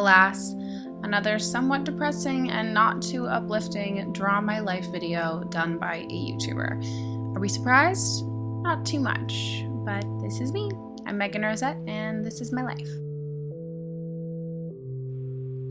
alas, another somewhat depressing and not too uplifting draw my life video done by a YouTuber. Are we surprised? Not too much, but this is me. I'm MeghanRosette, and this is my life.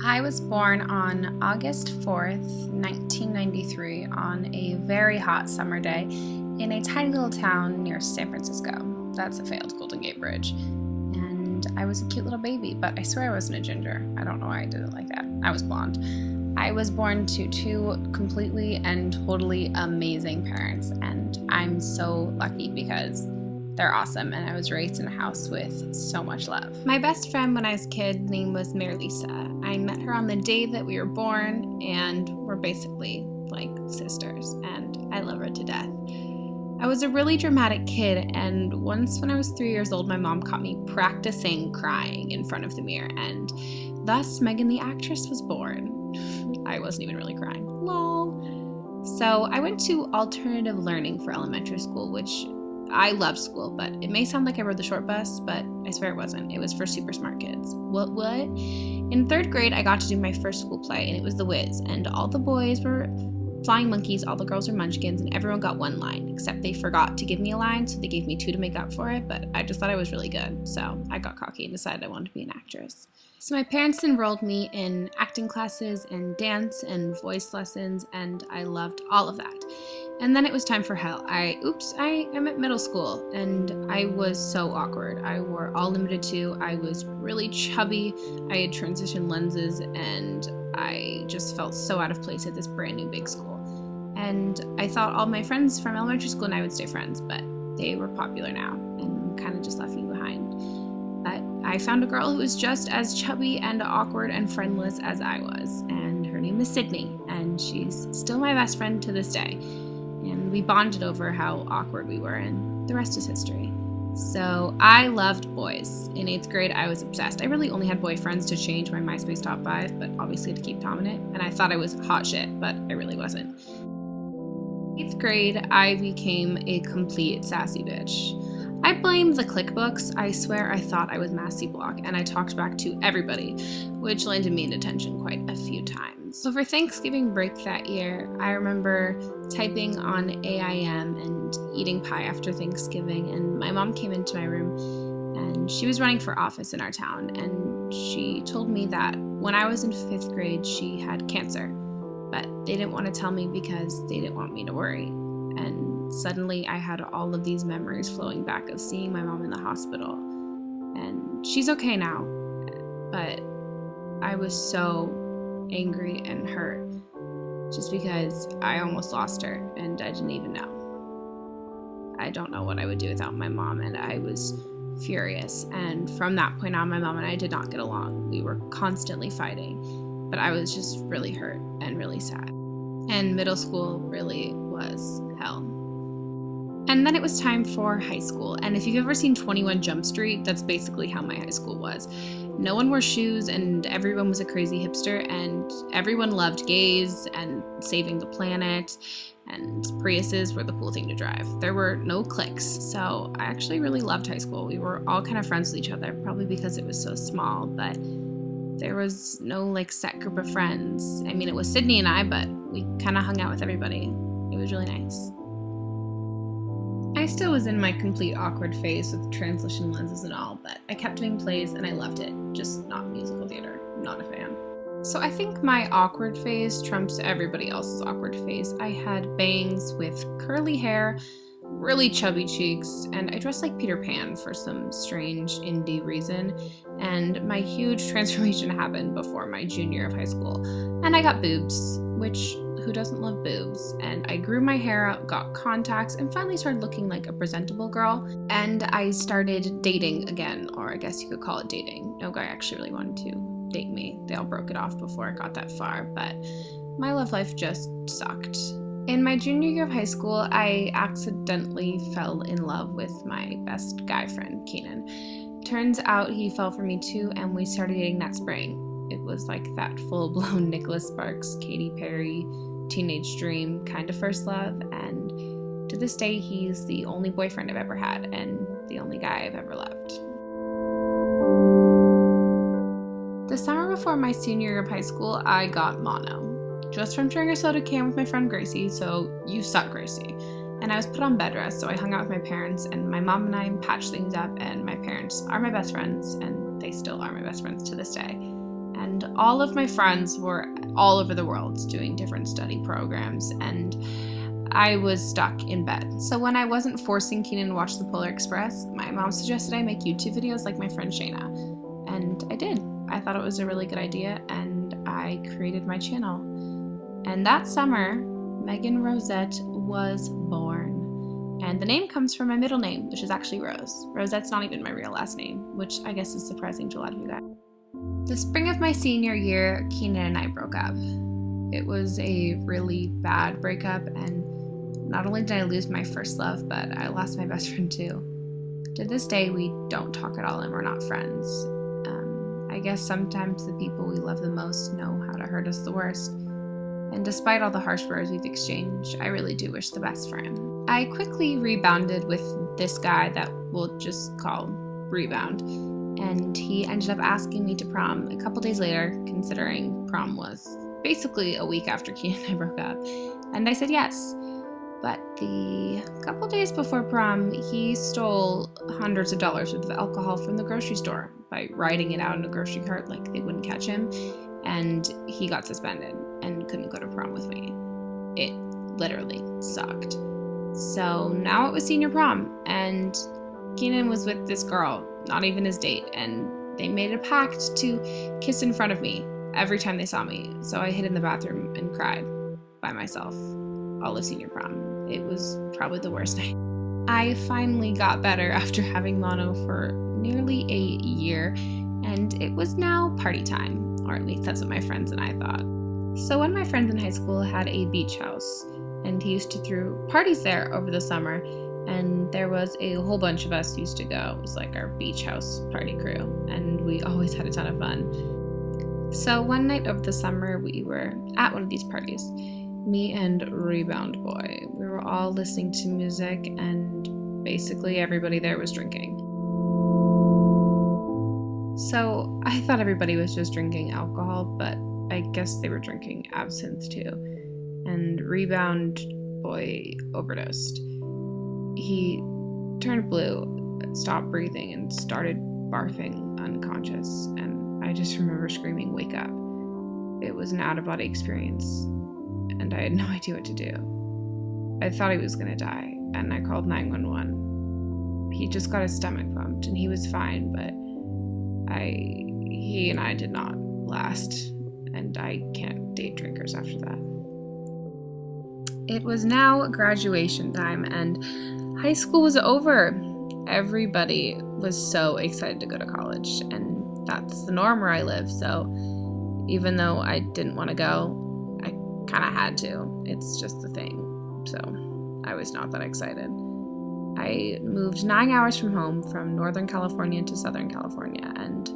I was born on August 4th, 1993, on a very hot summer day in a tiny little town near San Francisco. That's a failed Golden Gate Bridge. And I was a cute little baby, but I swear I wasn't a ginger. I don't know why I did it like that. I was blonde. I was born to two completely and totally amazing parents, and I'm so lucky because they're awesome, and I was raised in a house with so much love. My best friend when I was a kid name was Lisa. I met her on the day that we were born, and we're basically like sisters, and I love her to death. I was a really dramatic kid, and once when I was 3 years old, my mom caught me practicing crying in front of the mirror, and thus Meghan the actress was born. I wasn't even really crying. Lol. So I went to alternative learning for elementary school, which I loved school, but it may sound like I rode the short bus, but I swear it wasn't. It was for super smart kids. What? In 3rd grade, I got to do my first school play, and it was The Wiz, and all the boys were flying monkeys, all the girls were munchkins, and everyone got one line, except they forgot to give me a line, so they gave me 2 to make up for it, but I just thought I was really good, so I got cocky and decided I wanted to be an actress. So my parents enrolled me in acting classes and dance and voice lessons, and I loved all of that. And then it was time for hell. I am at middle school, and I was so awkward. I wore all limited 2. I was really chubby. I had transition lenses, and I just felt so out of place at this brand new big school. And I thought all my friends from elementary school and I would stay friends, but they were popular now and kind of just left me behind. But I found a girl who was just as chubby and awkward and friendless as I was, and her name is Sydney, and she's still my best friend to this day. And we bonded over how awkward we were, and the rest is history. So I loved boys. In 8th grade, I was obsessed. I really only had boyfriends to change my MySpace top 5, but obviously to keep Tom in it, and I thought I was hot shit, but I really wasn't. 8th grade, I became a complete sassy bitch. I blamed the click books. I swear I thought I was Massey Block, and I talked back to everybody, which landed me in detention quite a few times. So for Thanksgiving break that year, I remember typing on AIM and eating pie after Thanksgiving, and my mom came into my room, and she was running for office in our town, and she told me that when I was in 5th grade, she had cancer, but they didn't want to tell me because they didn't want me to worry. And suddenly I had all of these memories flowing back of seeing my mom in the hospital. And she's okay now, but I was so angry and hurt just because I almost lost her and I didn't even know. I don't know what I would do without my mom, and I was furious. And from that point on, my mom and I did not get along. We were constantly fighting, but I was just really hurt and really sad. And middle school really was hell. And then it was time for high school. And if you've ever seen 21 Jump Street, that's basically how my high school was. No one wore shoes, and everyone was a crazy hipster, and everyone loved gays and saving the planet, and Priuses were the cool thing to drive. There were no cliques, so I actually really loved high school. We were all kind of friends with each other, probably because it was so small, but there was no set group of friends. I mean, it was Sydney and I, but we kind of hung out with everybody. It was really nice. I still was in my complete awkward phase with transition lenses and all, but I kept doing plays and I loved it, just not musical theater. Not a fan. So I think my awkward phase trumps everybody else's awkward phase. I had bangs with curly hair, really chubby cheeks, and I dressed like Peter Pan for some strange indie reason, and my huge transformation happened before my junior year of high school. And I got boobs, which who doesn't love boobs? And I grew my hair out, got contacts, and finally started looking like a presentable girl. And I started dating again, or I guess you could call it dating. No guy actually really wanted to date me. They all broke it off before I got that far, but my love life just sucked. In my junior year of high school, I accidentally fell in love with my best guy friend, Kenan. Turns out he fell for me too, and we started dating that spring. It was like that full-blown Nicholas Sparks, Katy Perry, teenage dream kind of first love, and to this day he's the only boyfriend I've ever had and the only guy I've ever loved. The summer before before my senior year of high school, I got mono, just from sharing a soda can with my friend Gracie, so you suck, Gracie. And I was put on bed rest, so I hung out with my parents, and my mom and I patched things up, and my parents are my best friends, and they still are my best friends to this day. And all of my friends were all over the world doing different study programs, and I was stuck in bed. So when I wasn't forcing Keenan to watch the Polar Express, my mom suggested I make YouTube videos like my friend Shayna. And I did. I thought it was a really good idea, and I created my channel. And that summer, MeghanRosette was born. And the name comes from my middle name, which is actually Rose. Rosette's not even my real last name, which I guess is surprising to a lot of you guys. The spring of my senior year, Keenan and I broke up. It was a really bad breakup, and not only did I lose my first love, but I lost my best friend too. To this day, we don't talk at all, and we're not friends. I guess sometimes the people we love the most know how to hurt us the worst. And despite all the harsh words we've exchanged, I really do wish the best for him. I quickly rebounded with this guy that we'll just call Rebound. And he ended up asking me to prom a couple days later, considering prom was basically a week after Keenan and I broke up. And I said yes. But the couple days before prom, he stole hundreds of dollars worth of alcohol from the grocery store by riding it out in a grocery cart like they wouldn't catch him. And he got suspended and couldn't go to prom with me. It literally sucked. So now it was senior prom, and Keenan was with this girl, not even his date, and they made a pact to kiss in front of me every time they saw me. So I hid in the bathroom and cried by myself all of senior prom. It was probably the worst night. I finally got better after having mono for nearly a year, and it was now party time, or at least that's what my friends and I thought. So one of my friends in high school had a beach house, and he used to throw parties there over the summer, and there was a whole bunch of us used to go. It was like our beach house party crew, and we always had a ton of fun. So one night over the summer, we were at one of these parties, me and Rebound Boy. We were all listening to music, and basically everybody there was drinking. So I thought everybody was just drinking alcohol, but I guess they were drinking absinthe too. And Rebound Boy overdosed. He turned blue, stopped breathing, and started barfing unconscious. And I just remember screaming, "Wake up." It was an out-of-body experience, and I had no idea what to do. I thought he was gonna die, and I called 911. He just got his stomach pumped, and he was fine, but he and I did not last, and I can't date drinkers after that. It was now graduation time, and high school was over. Everybody was so excited to go to college, and that's the norm where I live, so even though I didn't want to go, I kind of had to. It's just the thing, so I was not that excited. I moved 9 hours from home, from Northern California to Southern California, and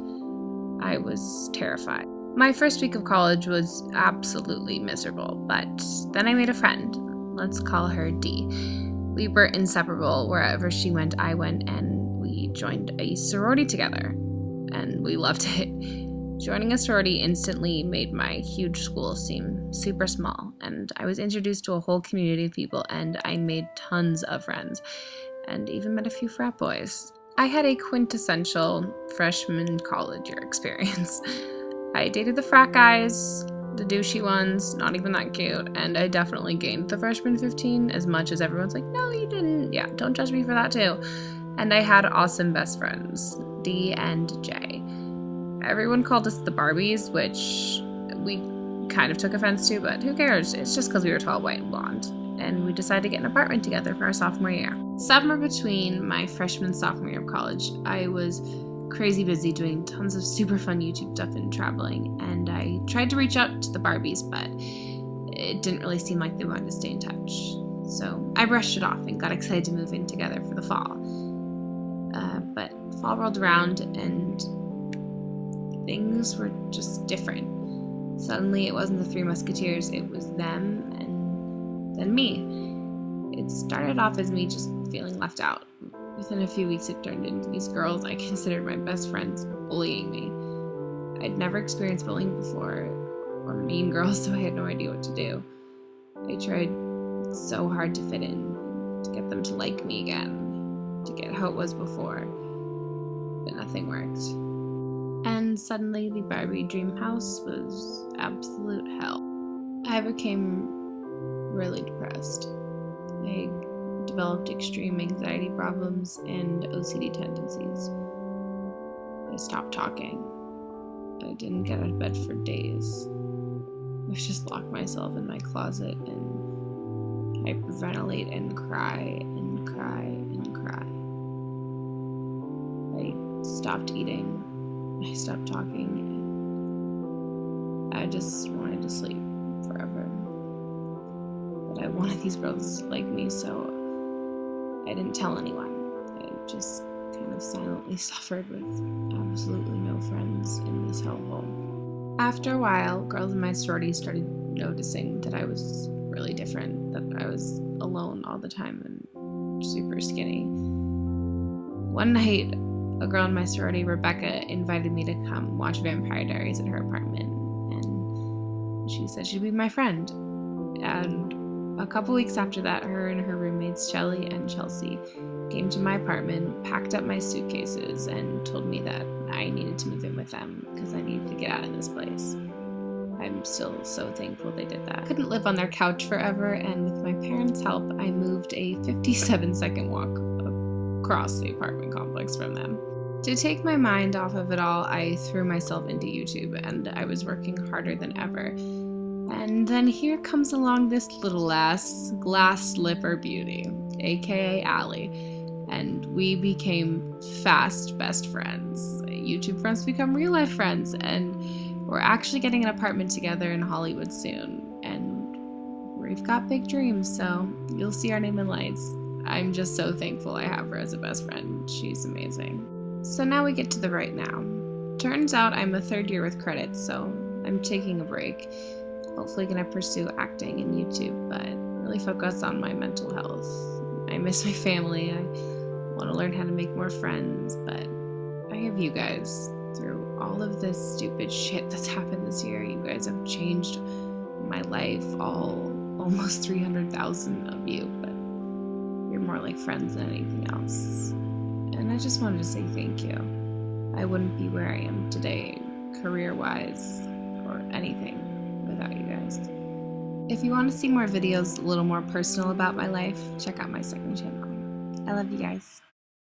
I was terrified. My first week of college was absolutely miserable, but then I made a friend. Let's call her Dee. We were inseparable. Wherever she went, I went, and we joined a sorority together, and we loved it. Joining a sorority instantly made my huge school seem super small, and I was introduced to a whole community of people, and I made tons of friends, and even met a few frat boys. I had a quintessential freshman college year experience. I dated the frat guys, the douchey ones, not even that cute, and I definitely gained the freshman 15 as much as everyone's like, no, you didn't. Yeah, don't judge me for that too. And I had awesome best friends, D and J. Everyone called us the Barbies, which we kind of took offense to, but who cares? It's just because we were tall, white, and blonde. And we decided to get an apartment together for our sophomore year. Summer between my freshman and sophomore year of college, I was crazy busy doing tons of super fun YouTube stuff and traveling, and I tried to reach out to the Barbies, but it didn't really seem like they wanted to stay in touch. So I brushed it off and got excited to move in together for the fall. But fall rolled around and things were just different. Suddenly it wasn't the Three Musketeers, it was them and then me. It started off as me just feeling left out. Within a few weeks it turned into these girls I considered my best friends bullying me. I'd never experienced bullying before, or mean girls, so I had no idea what to do. I tried so hard to fit in, to get them to like me again, to get how it was before, but nothing worked. And suddenly the Barbie dream house was absolute hell. I became really depressed. I developed extreme anxiety problems and OCD tendencies. I stopped talking. I didn't get out of bed for days. I would just lock myself in my closet and hyperventilate and cry and cry and cry. I stopped eating. I stopped talking. I just wanted to sleep forever. But I wanted these girls to like me, so I didn't tell anyone. I just kind of silently suffered with absolutely no friends in this hellhole. After a while, girls in my sorority started noticing that I was really different, that I was alone all the time and super skinny. One night, a girl in my sorority, Rebecca, invited me to come watch Vampire Diaries at her apartment, and she said she'd be my friend. And a couple weeks after that, her and her roommates, Shelly and Chelsea, came to my apartment, packed up my suitcases, and told me that I needed to move in with them because I needed to get out of this place. I'm still so thankful they did that. I couldn't live on their couch forever, and with my parents' help, I moved a 57-second walk across the apartment complex from them. To take my mind off of it all, I threw myself into YouTube, and I was working harder than ever. And then here comes along this little ass glass slipper beauty, aka Allie, and we became fast best friends. YouTube friends become real life friends, and we're actually getting an apartment together in Hollywood soon, and we've got big dreams, so you'll see our name in lights. I'm just so thankful I have her as a best friend. She's amazing. So now we get to the right now. Turns out I'm a third year with credits, so I'm taking a break. Hopefully gonna pursue acting and YouTube, but really focus on my mental health. I miss my family. I want to learn how to make more friends, but I have you guys. Through all of this stupid shit that's happened this year, you guys have changed my life, almost 300,000 of you, but you're more like friends than anything else. And I just wanted to say thank you. I wouldn't be where I am today, career-wise, or anything, without you guys. If you want to see more videos a little more personal about my life, check out my second channel. I love you guys.